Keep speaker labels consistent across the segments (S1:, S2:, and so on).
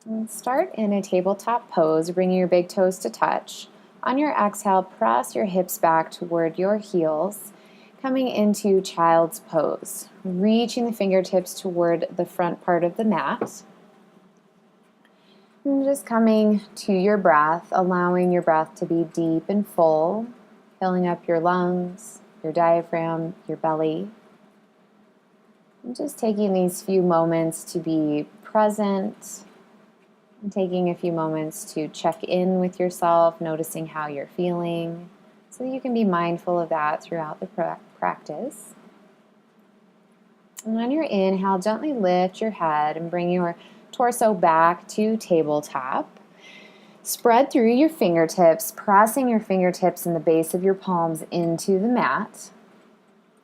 S1: And start in a tabletop pose, bringing your big toes to touch. On your exhale, press your hips back toward your heels, coming into child's pose, reaching the fingertips toward the front part of the mat. And just coming to your breath, allowing your breath to be deep and full, filling up your lungs, your diaphragm, your belly. And just taking these few moments to be present, and taking a few moments to check in with yourself, noticing how you're feeling, so that you can be mindful of that throughout the practice. And on your inhale, gently lift your head and bring your torso back to tabletop. Spread through your fingertips, pressing your fingertips and the base of your palms into the mat.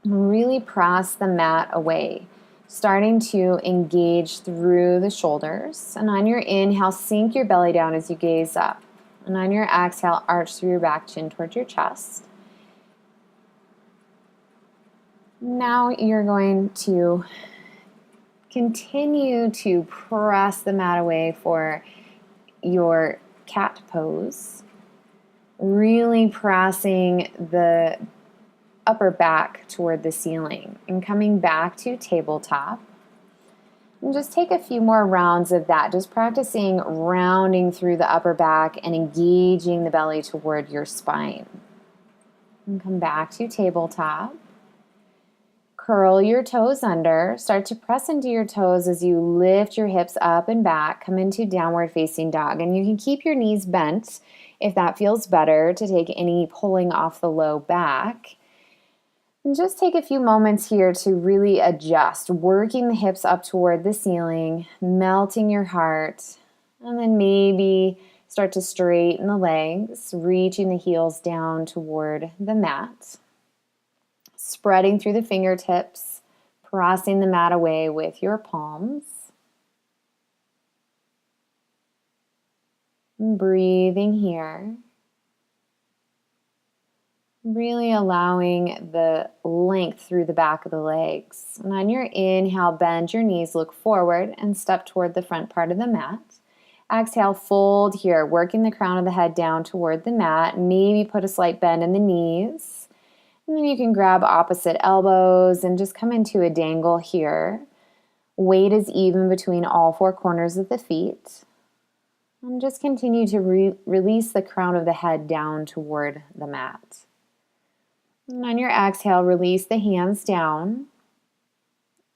S1: And really press the mat away, starting to engage through the shoulders. And on your inhale, sink your belly down as you gaze up. And on your exhale, arch through your back, chin towards your chest. Now you're going to continue to press the mat away for your cat pose. Really pressing the upper back toward the ceiling and coming back to tabletop. And just take a few more rounds of that, just practicing rounding through the upper back and engaging the belly toward your spine. And come back to tabletop. Curl your toes under. Start to press into your toes as you lift your hips up and back. Come into downward facing dog. And you can keep your knees bent if that feels better, to take any pulling off the low back. And just take a few moments here to really adjust, working the hips up toward the ceiling, melting your heart, and then maybe start to straighten the legs, reaching the heels down toward the mat. Spreading through the fingertips, pressing the mat away with your palms. And breathing here. Really allowing the length through the back of the legs. And on your inhale, bend your knees, look forward, and step toward the front part of the mat. Exhale, fold here, working the crown of the head down toward the mat. Maybe put a slight bend in the knees. And then you can grab opposite elbows and just come into a dangle here. Weight is even between all four corners of the feet. And just continue to release the crown of the head down toward the mat. And on your exhale, release the hands down.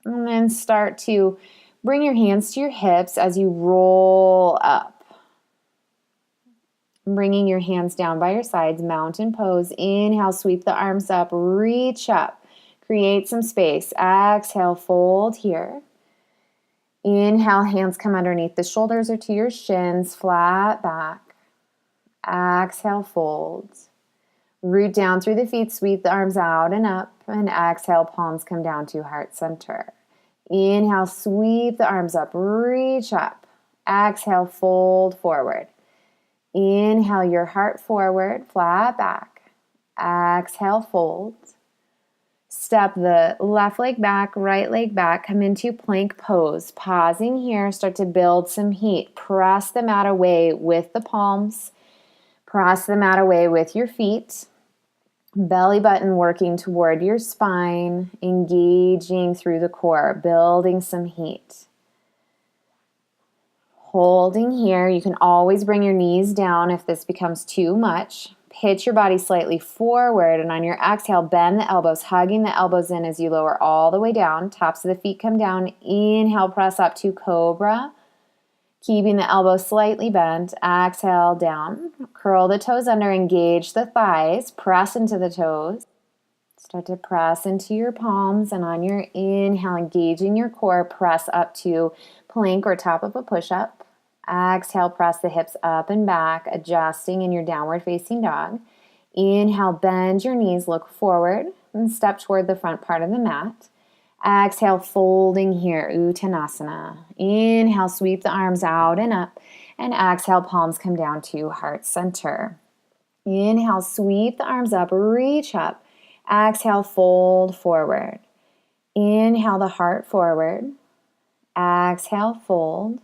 S1: And then start to bring your hands to your hips as you roll up. Bringing your hands down by your sides, mountain pose. Inhale, sweep the arms up, reach up. Create some space. Exhale, fold here. Inhale, hands come underneath the shoulders or to your shins, flat back. Exhale, fold. Root down through the feet, sweep the arms out and up. And exhale, palms come down to heart center. Inhale, sweep the arms up, reach up. Exhale, fold forward. Inhale your heart forward, flat back. Exhale, fold. Step the left leg back, right leg back. Come into plank pose. Pausing here, start to build some heat. Press the mat away with the palms. Press the mat away with your feet. Belly button working toward your spine, engaging through the core, building some heat. Holding here, you can always bring your knees down if this becomes too much. Pitch your body slightly forward, and on your exhale, bend the elbows, hugging the elbows in as you lower all the way down. Tops of the feet come down. Inhale, press up to cobra. Keeping the elbows slightly bent. Exhale, down. Curl the toes under, engage the thighs. Press into the toes. Start to press into your palms, and on your inhale, engaging your core, press up to plank or top of a push-up. Exhale, press the hips up and back, adjusting in your downward facing dog. Inhale, bend your knees, look forward, and step toward the front part of the mat. Exhale, folding here, Uttanasana. Inhale, sweep the arms out and up. And exhale, palms come down to heart center. Inhale, sweep the arms up, reach up. Exhale, fold forward. Inhale the heart forward. Exhale, fold.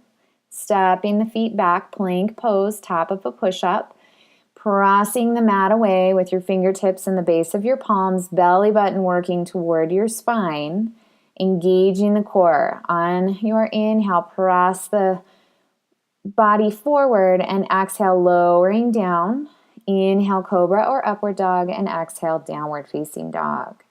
S1: stepping the feet back, plank pose, top of a push-up, pressing the mat away with your fingertips in the base of your palms, belly button working toward your spine, engaging the core. On your inhale, press the body forward and exhale, lowering down. Inhale, cobra or upward dog, and exhale, downward facing dog.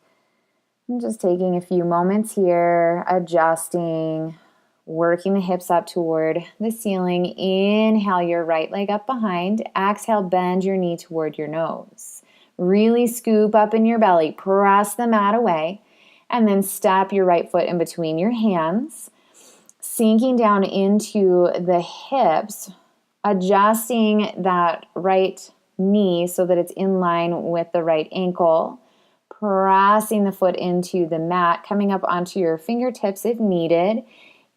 S1: I'm just taking a few moments here, adjusting, working the hips up toward the ceiling. Inhale your right leg up behind. Exhale, bend your knee toward your nose. Really scoop up in your belly. Press the mat away. And then step your right foot in between your hands. Sinking down into the hips. Adjusting that right knee so that it's in line with the right ankle. Pressing the foot into the mat. Coming up onto your fingertips if needed.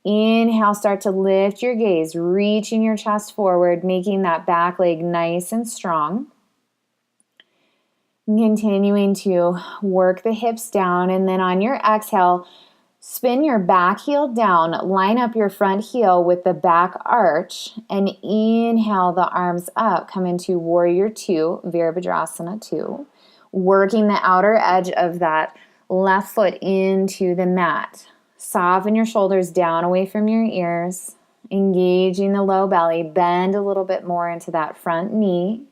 S1: Inhale, start to lift your gaze, reaching your chest forward, making that back leg nice and strong. Continuing to work the hips down, and then on your exhale, spin your back heel down, line up your front heel with the back arch, and inhale the arms up, come into Warrior 2, Virabhadrasana 2, working the outer edge of that left foot into the mat. Soften your shoulders down away from your ears, engaging the low belly, bend a little bit more into that front knee.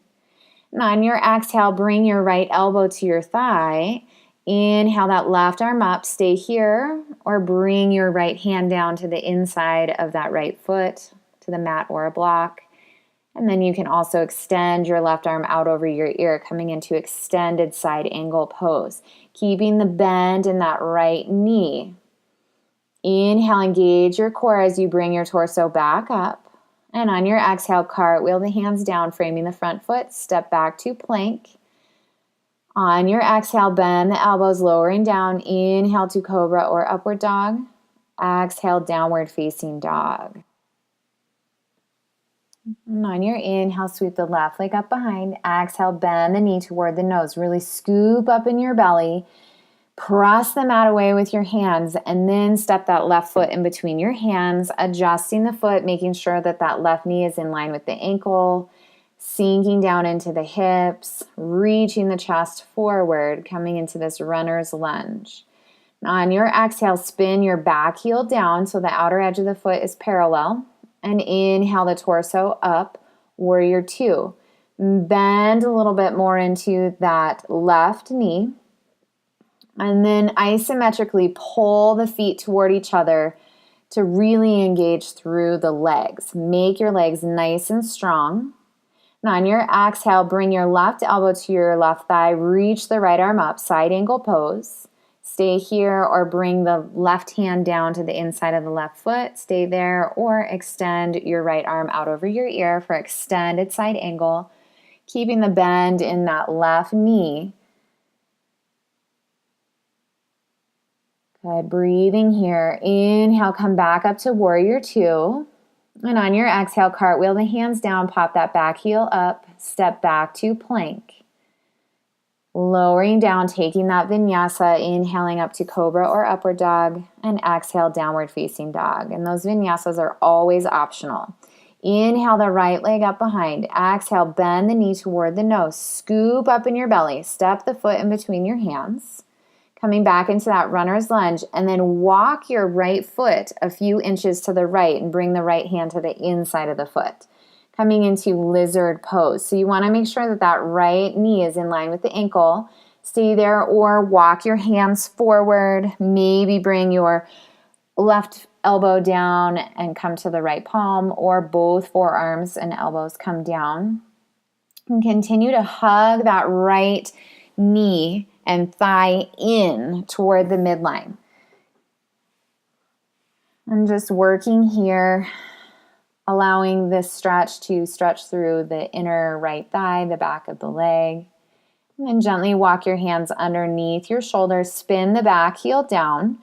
S1: And on your exhale, bring your right elbow to your thigh. Inhale that left arm up, stay here, or bring your right hand down to the inside of that right foot, to the mat or a block. And then you can also extend your left arm out over your ear, coming into extended side angle pose, keeping the bend in that right knee. Inhale, engage your core as you bring your torso back up. And on your exhale, cartwheel the hands down, framing the front foot, step back to plank. On your exhale, bend the elbows, lowering down. Inhale to cobra or upward dog. Exhale, downward facing dog. And on your inhale, sweep the left leg up behind. Exhale, bend the knee toward the nose. Really scoop up in your belly. Press the mat away with your hands, and then step that left foot in between your hands, adjusting the foot, making sure that that left knee is in line with the ankle, sinking down into the hips, reaching the chest forward, coming into this runner's lunge. Now on your exhale, spin your back heel down so the outer edge of the foot is parallel, and inhale the torso up, Warrior 2. Bend a little bit more into that left knee. And then isometrically pull the feet toward each other to really engage through the legs. Make your legs nice and strong. Now on your exhale, bring your left elbow to your left thigh. Reach the right arm up, side angle pose. Stay here or bring the left hand down to the inside of the left foot. Stay there or extend your right arm out over your ear for extended side angle. Keeping the bend in that left knee. Good, breathing here. Inhale, come back up to Warrior 2. And on your exhale, cartwheel the hands down, pop that back heel up, step back to plank. Lowering down, taking that vinyasa, inhaling up to cobra or upward dog, and exhale, downward facing dog. And those vinyasas are always optional. Inhale the right leg up behind. Exhale, bend the knee toward the nose. Scoop up in your belly. Step the foot in between your hands. Coming back into that runner's lunge, and then walk your right foot a few inches to the right and bring the right hand to the inside of the foot. Coming into lizard pose. So you want to make sure that that right knee is in line with the ankle. Stay there or walk your hands forward. Maybe bring your left elbow down and come to the right palm, or both forearms and elbows come down. And continue to hug that right knee and thigh in toward the midline. I'm just working here, allowing this stretch to stretch through the inner right thigh, the back of the leg. And then gently walk your hands underneath your shoulders, spin the back heel down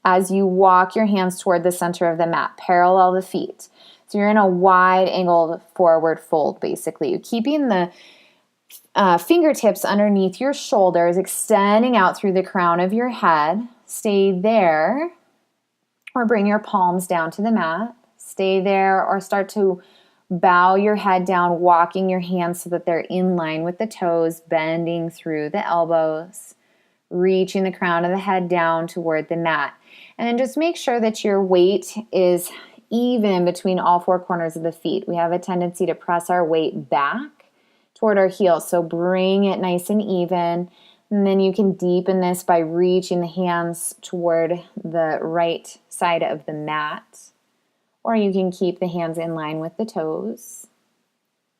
S1: as you walk your hands toward the center of the mat, parallel the feet. So you're in a wide angled forward fold, basically. You're keeping the fingertips underneath your shoulders, extending out through the crown of your head. Stay there, or bring your palms down to the mat. Stay there or start to bow your head down, walking your hands so that they're in line with the toes, bending through the elbows, reaching the crown of the head down toward the mat. And then just make sure that your weight is even between all four corners of the feet. We have a tendency to press our weight back toward our heels, so bring it nice and even. And then you can deepen this by reaching the hands toward the right side of the mat. Or you can keep the hands in line with the toes.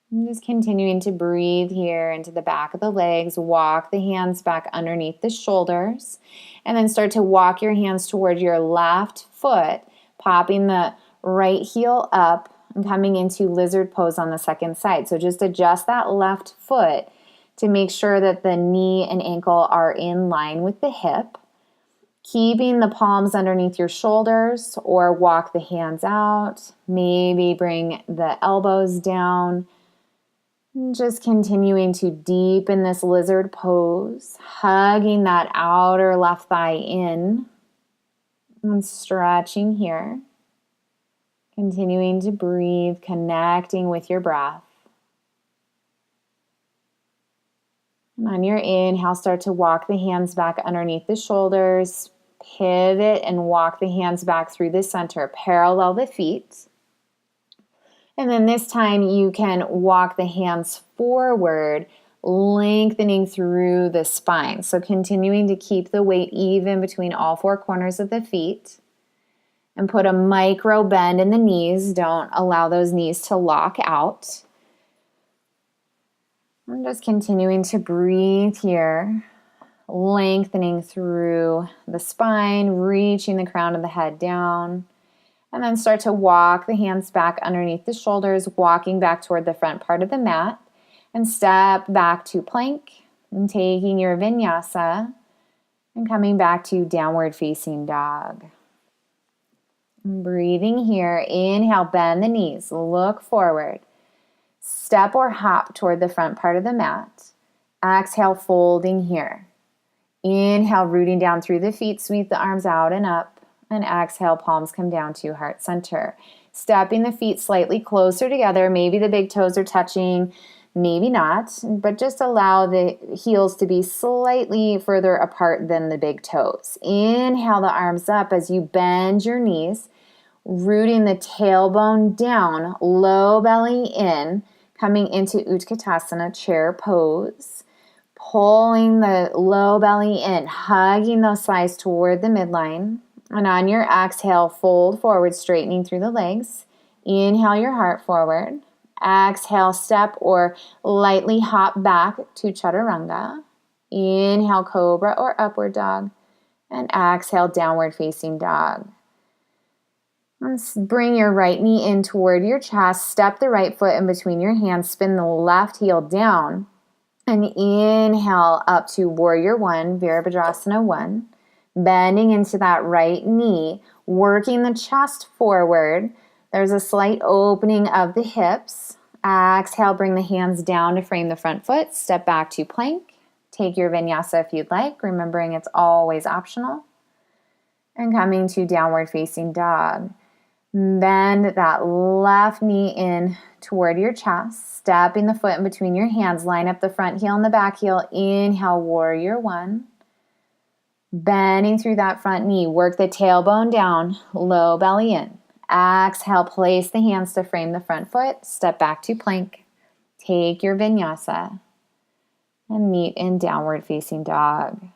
S1: And just continuing to breathe here into the back of the legs. Walk the hands back underneath the shoulders. And then start to walk your hands toward your left foot, popping the right heel up and coming into lizard pose on the second side. So just adjust that left foot to make sure that the knee and ankle are in line with the hip. Keeping the palms underneath your shoulders or walk the hands out. Maybe bring the elbows down. And just continuing to deepen this lizard pose. Hugging that outer left thigh in. And stretching here. Continuing to breathe, connecting with your breath. And on your inhale, start to walk the hands back underneath the shoulders. Pivot and walk the hands back through the center. Parallel the feet. And then this time you can walk the hands forward, lengthening through the spine. So continuing to keep the weight even between all four corners of the feet. And put a micro bend in the knees. Don't allow those knees to lock out. I'm just continuing to breathe here, lengthening through the spine, reaching the crown of the head down, and then start to walk the hands back underneath the shoulders, walking back toward the front part of the mat, and step back to plank, and taking your vinyasa, and coming back to downward facing dog. And breathing here, inhale, bend the knees, look forward. Step or hop toward the front part of the mat. Exhale, folding here. Inhale, rooting down through the feet, sweep the arms out and up. And exhale, palms come down to heart center. Stepping the feet slightly closer together. Maybe the big toes are touching, maybe not. But just allow the heels to be slightly further apart than the big toes. Inhale the arms up as you bend your knees. Rooting the tailbone down, low belly in, coming into Utkatasana, chair pose. Pulling the low belly in, hugging those thighs toward the midline. And on your exhale, fold forward, straightening through the legs. Inhale your heart forward. Exhale, step or lightly hop back to Chaturanga. Inhale, cobra or upward dog. And exhale, downward facing dog. Let's bring your right knee in toward your chest. Step the right foot in between your hands. Spin the left heel down. And inhale up to Warrior One, Virabhadrasana 1. Bending into that right knee. Working the chest forward. There's a slight opening of the hips. Exhale, bring the hands down to frame the front foot. Step back to plank. Take your vinyasa if you'd like, remembering it's always optional. And coming to downward facing dog. Bend that left knee in toward your chest. Stepping the foot in between your hands. Line up the front heel and the back heel. Inhale, Warrior One. Bending through that front knee. Work the tailbone down. Low belly in. Exhale, place the hands to frame the front foot. Step back to plank. Take your vinyasa. And meet in downward facing dog.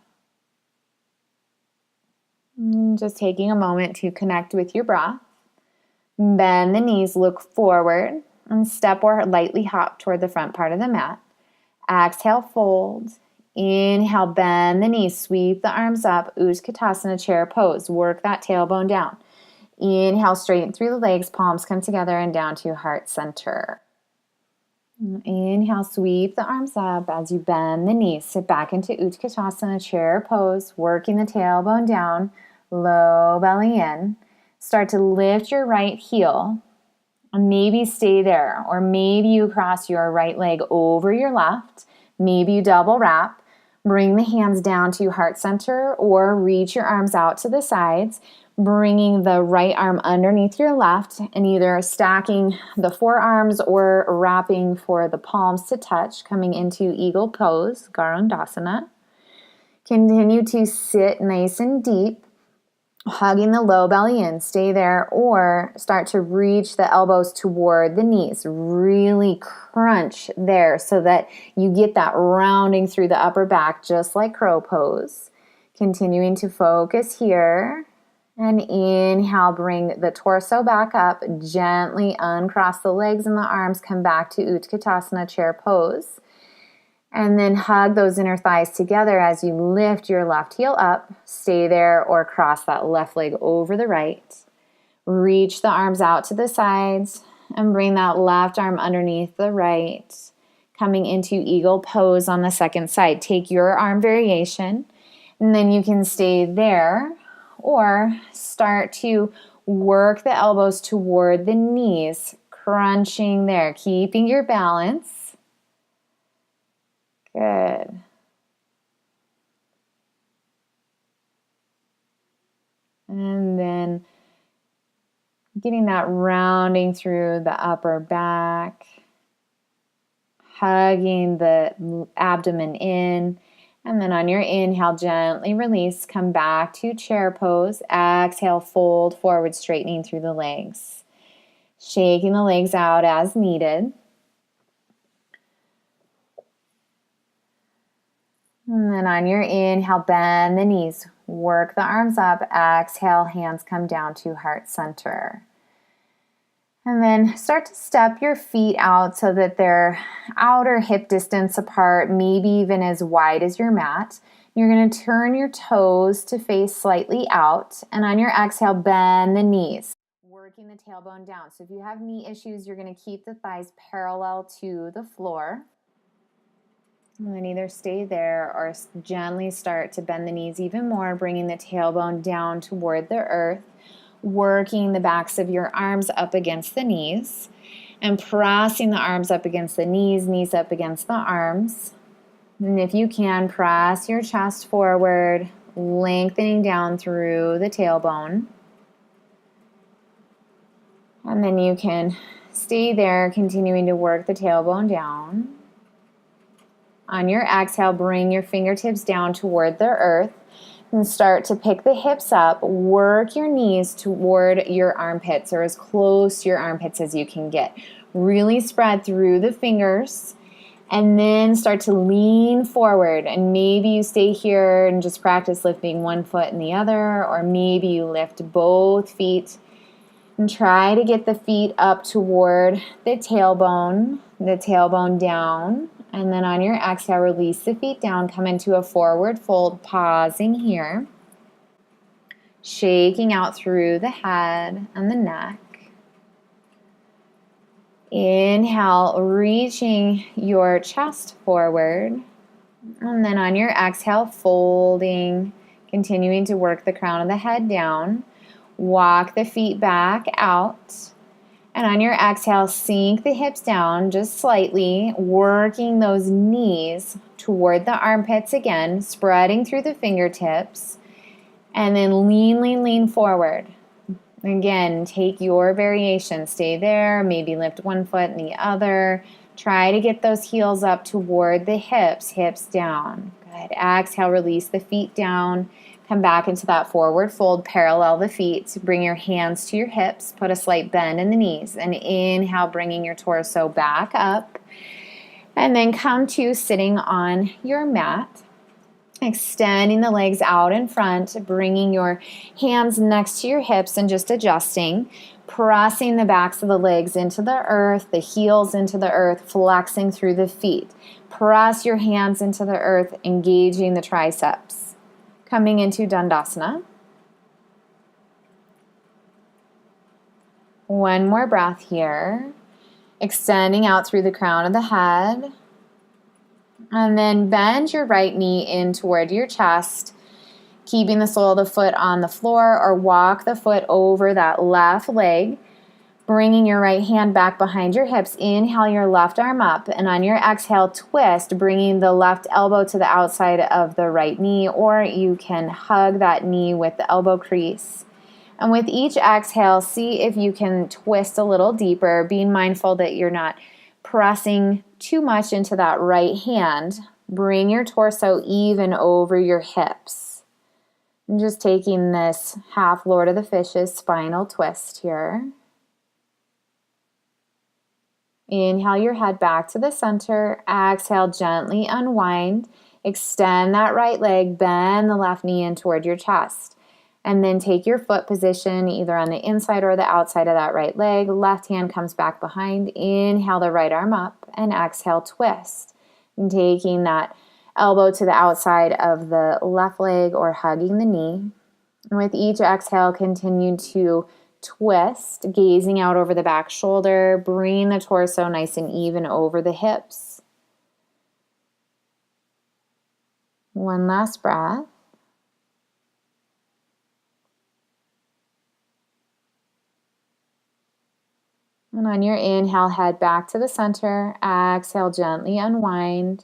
S1: And just taking a moment to connect with your breath. Bend the knees, look forward, and step or lightly hop toward the front part of the mat. Exhale, fold. Inhale, bend the knees, sweep the arms up, Utkatasana chair pose. Work that tailbone down. Inhale, straighten through the legs, palms come together and down to heart center. Inhale, sweep the arms up as you bend the knees. Sit back into Utkatasana chair pose, working the tailbone down, low belly in. Start to lift your right heel, and maybe stay there, or maybe you cross your right leg over your left. Maybe you double wrap. Bring the hands down to heart center, or reach your arms out to the sides. bringing the right arm underneath your left and either stacking the forearms or wrapping for the palms to touch, coming into eagle pose, Garudasana. Continue to sit nice and deep, hugging the low belly in. Stay there, or start to reach the elbows toward the knees. Really crunch there so that you get that rounding through the upper back, just like crow pose. Continuing to focus here. And inhale, bring the torso back up, gently uncross the legs and the arms, come back to Utkatasana, chair pose. And then hug those inner thighs together as you lift your left heel up. Stay there or cross that left leg over the right. Reach the arms out to the sides and bring that left arm underneath the right. Coming into eagle pose on the second side. Take your arm variation and then you can stay there or start to work the elbows toward the knees, crunching there, keeping your balance. Good. And then getting that rounding through the upper back, hugging the abdomen in. And then on your inhale, gently release, come back to chair pose. Exhale, fold forward, straightening through the legs. Shaking the legs out as needed. And then on your inhale, bend the knees. Work the arms up. Exhale, hands come down to heart center. And then start to step your feet out so that they're outer hip distance apart, maybe even as wide as your mat. You're going to turn your toes to face slightly out. And on your exhale, bend the knees, working the tailbone down. So if you have knee issues, you're going to keep the thighs parallel to the floor. And then either stay there or gently start to bend the knees even more, bringing the tailbone down toward the earth. Working the backs of your arms up against the knees and pressing the arms up against the knees, knees up against the arms. And if you can, press your chest forward, lengthening down through the tailbone. And then you can stay there, continuing to work the tailbone down. On your exhale, bring your fingertips down toward the earth. And start to pick the hips up, work your knees toward your armpits or as close to your armpits as you can get. Really spread through the fingers and then start to lean forward. And maybe you stay here and just practice lifting one foot and the other, or maybe you lift both feet and try to get the feet up toward the tailbone down. And then on your exhale, release the feet down, come into a forward fold, pausing here. Shaking out through the head and the neck. Inhale, reaching your chest forward. And then on your exhale, folding, continuing to work the crown of the head down. Walk the feet back out. And on your exhale, sink the hips down just slightly, working those knees toward the armpits again, spreading through the fingertips, and then lean forward. Again, take your variation. Stay there, maybe lift one foot and the other. Try to get those heels up toward the hips, hips down. Good. Exhale, release the feet down. Come back into that forward fold, parallel the feet, bring your hands to your hips, put a slight bend in the knees, and inhale, bringing your torso back up, and then come to sitting on your mat, extending the legs out in front, bringing your hands next to your hips and just adjusting, pressing the backs of the legs into the earth, the heels into the earth, flexing through the feet. Press your hands into the earth, engaging the triceps. Coming into Dandasana. One more breath here. Extending out through the crown of the head. And then bend your right knee in toward your chest, keeping the sole of the foot on the floor, or walk the foot over that left leg. Bringing your right hand back behind your hips. Inhale your left arm up, and on your exhale, twist, bringing the left elbow to the outside of the right knee, or you can hug that knee with the elbow crease. And with each exhale, see if you can twist a little deeper, being mindful that you're not pressing too much into that right hand. Bring your torso even over your hips. And just taking this half Lord of the Fishes spinal twist here. Inhale your head back to the center. Exhale, gently unwind. Extend that right leg, bend the left knee in toward your chest. And then take your foot position either on the inside or the outside of that right leg. Left hand comes back behind. Inhale the right arm up and exhale, twist. And taking that elbow to the outside of the left leg or hugging the knee. And with each exhale, continue to twist, gazing out over the back shoulder. Bring the torso nice and even over the hips. One last breath. And on your inhale, head back to the center. Exhale, gently unwind.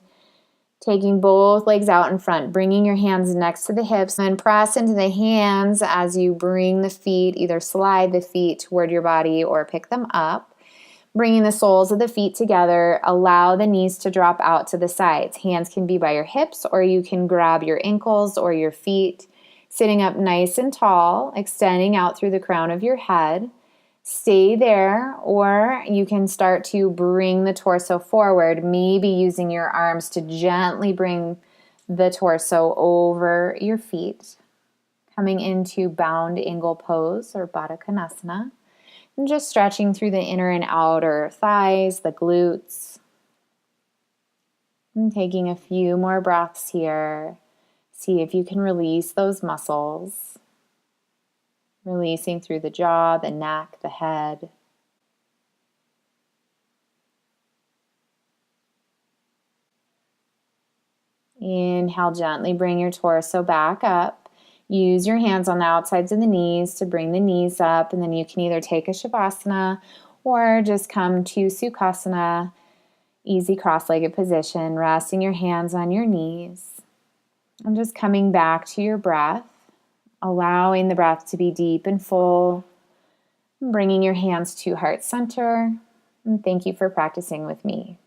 S1: Taking both legs out in front, bringing your hands next to the hips, and press into the hands as you bring the feet, either slide the feet toward your body or pick them up. Bringing the soles of the feet together, allow the knees to drop out to the sides. Hands can be by your hips, or you can grab your ankles or your feet. Sitting up nice and tall, extending out through the crown of your head. Stay there, or you can start to bring the torso forward, maybe using your arms to gently bring the torso over your feet, coming into bound angle pose or bakasana, and just stretching through the inner and outer thighs, the glutes, and taking a few more breaths here. See if you can release those muscles. Releasing through the jaw, the neck, the head. Inhale, gently bring your torso back up. Use your hands on the outsides of the knees to bring the knees up, and then you can either take a shavasana or just come to sukhasana, easy cross-legged position, resting your hands on your knees. And just coming back to your breath. Allowing the breath to be deep and full. Bringing your hands to heart center. And thank you for practicing with me.